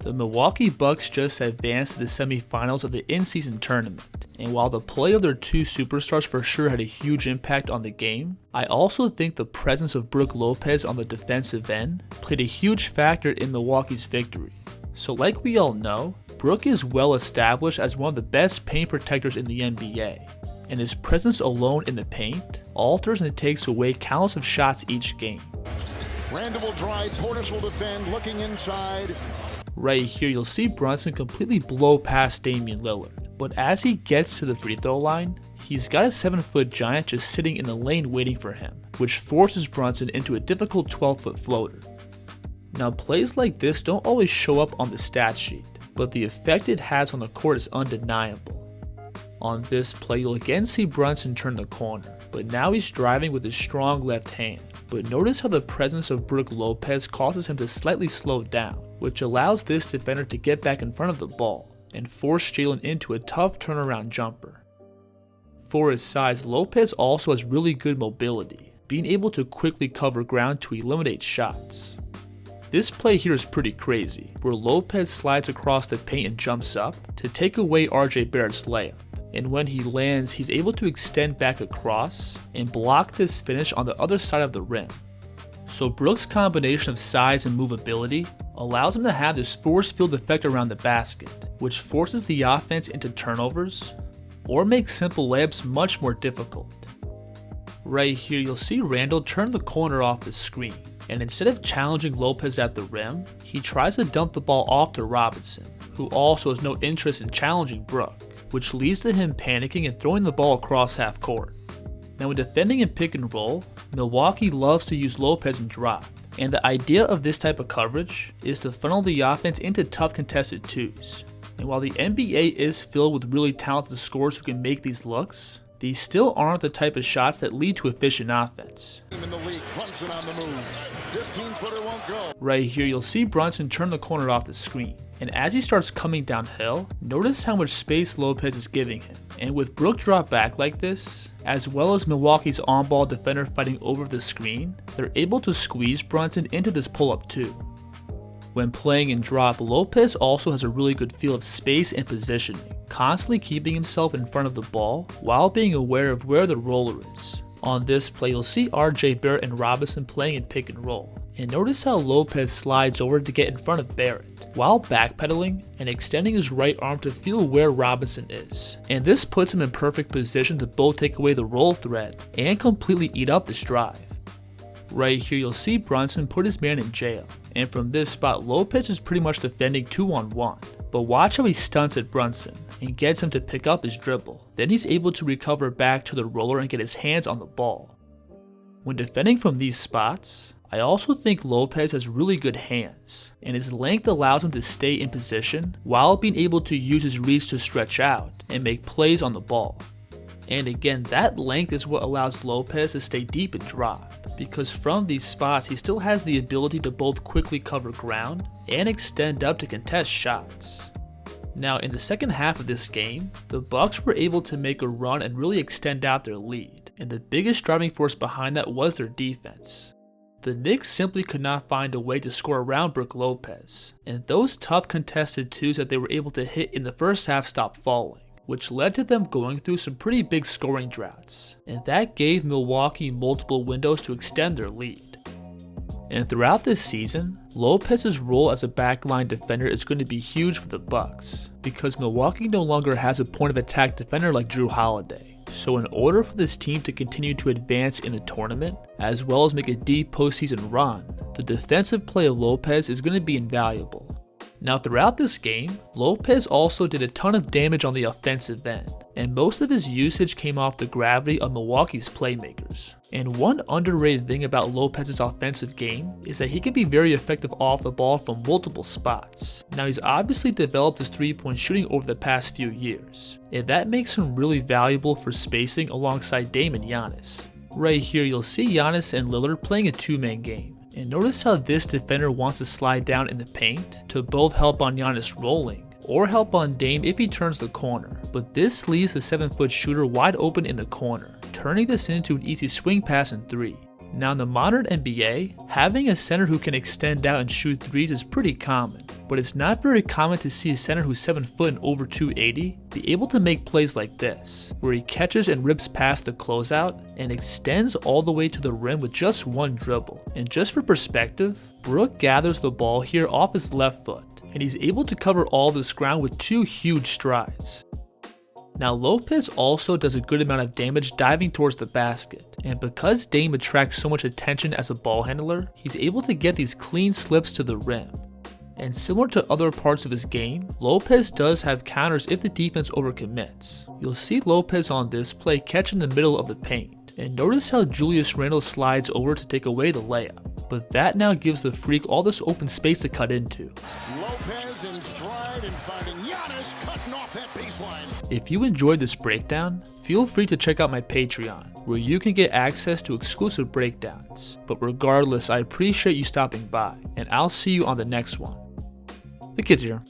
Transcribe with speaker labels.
Speaker 1: The Milwaukee Bucks just advanced to the semifinals of the in-season tournament, and while the play of their two superstars for sure had a huge impact on the game, I also think the presence of Brook Lopez on the defensive end played a huge factor in Milwaukee's victory. So like we all know, Brook is well established as one of the best paint protectors in the NBA, and his presence alone in the paint alters and takes away countless of shots each game.
Speaker 2: Randall will drive, Portis will defend, looking inside.
Speaker 1: Right here, you'll see Brunson completely blow past Damian Lillard, but as he gets to the free throw line, he's got a 7-foot giant just sitting in the lane waiting for him, which forces Brunson into a difficult 12-foot floater. Now, plays like this don't always show up on the stat sheet, but the effect it has on the court is undeniable. On this play, you'll again see Brunson turn the corner, but now he's driving with his strong left hand. But notice how the presence of Brook Lopez causes him to slightly slow down, which allows this defender to get back in front of the ball and force Jalen into a tough turnaround jumper. For his size, Lopez also has really good mobility, being able to quickly cover ground to eliminate shots. This play here is pretty crazy, where Lopez slides across the paint and jumps up to take away RJ Barrett's layup. And when he lands, he's able to extend back across and block this finish on the other side of the rim. So Brook's combination of size and movability allows him to have this force field effect around the basket, which forces the offense into turnovers or makes simple layups much more difficult. Right here, you'll see Randall turn the corner off the screen, and instead of challenging Lopez at the rim, he tries to dump the ball off to Robinson, who also has no interest in challenging Brook, which leads to him panicking and throwing the ball across half court. Now, when defending in pick and roll, Milwaukee loves to use Lopez and drop, and the idea of this type of coverage is to funnel the offense into tough contested twos. And while the NBA is filled with really talented scorers who can make these looks, these still aren't the type of shots that lead to efficient offense.
Speaker 2: In the league, Brunson on the move. 15-footer won't go.
Speaker 1: Right here, you'll see Brunson turn the corner off the screen. And as he starts coming downhill, notice how much space Lopez is giving him. And with Brook drop back like this, as well as Milwaukee's on-ball defender fighting over the screen, they're able to squeeze Brunson into this pull-up too. When playing in drop, Lopez also has a really good feel of space and positioning, constantly keeping himself in front of the ball while being aware of where the roller is. On this play, you'll see RJ Barrett and Robinson playing in pick and roll. And notice how Lopez slides over to get in front of Barrett, while backpedaling and extending his right arm to feel where Robinson is. And this puts him in perfect position to both take away the roll threat and completely eat up this drive. Right here, you'll see Brunson put his man in jail, and from this spot, Lopez is pretty much defending 2-on-1. But watch how he stunts at Brunson and gets him to pick up his dribble. Then he's able to recover back to the roller and get his hands on the ball. When defending from these spots, I also think Lopez has really good hands, and his length allows him to stay in position while being able to use his reach to stretch out and make plays on the ball. And again, that length is what allows Lopez to stay deep and drop, because from these spots he still has the ability to both quickly cover ground and extend up to contest shots. Now, in the second half of this game, the Bucks were able to make a run and really extend out their lead, and the biggest driving force behind that was their defense. The Knicks simply could not find a way to score around Brook Lopez, and those tough contested twos that they were able to hit in the first half stopped falling, which led to them going through some pretty big scoring droughts, and that gave Milwaukee multiple windows to extend their lead. And throughout this season, Lopez's role as a backline defender is going to be huge for the Bucks, because Milwaukee no longer has a point of attack defender like Jrue Holiday. So in order for this team to continue to advance in the tournament, as well as make a deep postseason run, the defensive play of Lopez is going to be invaluable. Now, throughout this game, Lopez also did a ton of damage on the offensive end, and most of his usage came off the gravity of Milwaukee's playmakers. And one underrated thing about Lopez's offensive game is that he can be very effective off the ball from multiple spots. Now, he's obviously developed his three-point shooting over the past few years, and that makes him really valuable for spacing alongside Damian and Giannis. Right here, you'll see Giannis and Lillard playing a two-man game. And notice how this defender wants to slide down in the paint to both help on Giannis rolling or help on Dame if he turns the corner, but this leaves the 7-foot shooter wide open in the corner, turning this into an easy swing pass and three. Now in the modern NBA, having a center who can extend out and shoot threes is pretty common, but it's not very common to see a center who's 7 foot and over 280 be able to make plays like this, where he catches and rips past the closeout and extends all the way to the rim with just one dribble. And just for perspective, Brook gathers the ball here off his left foot, and he's able to cover all this ground with 2 huge strides. Now Lopez also does a good amount of damage diving towards the basket, and because Dame attracts so much attention as a ball handler, he's able to get these clean slips to the rim. And similar to other parts of his game, Lopez does have counters if the defense overcommits. You'll see Lopez on this play catch in the middle of the paint, and notice how Julius Randle slides over to take away the layup, but that now gives the Freak all this open space to cut into.
Speaker 2: Lopez in stride and finding Giannis cutting off that baseline.
Speaker 1: If you enjoyed this breakdown, feel free to check out my Patreon, where you can get access to exclusive breakdowns. But regardless, I appreciate you stopping by, and I'll see you on the next one. The kids here.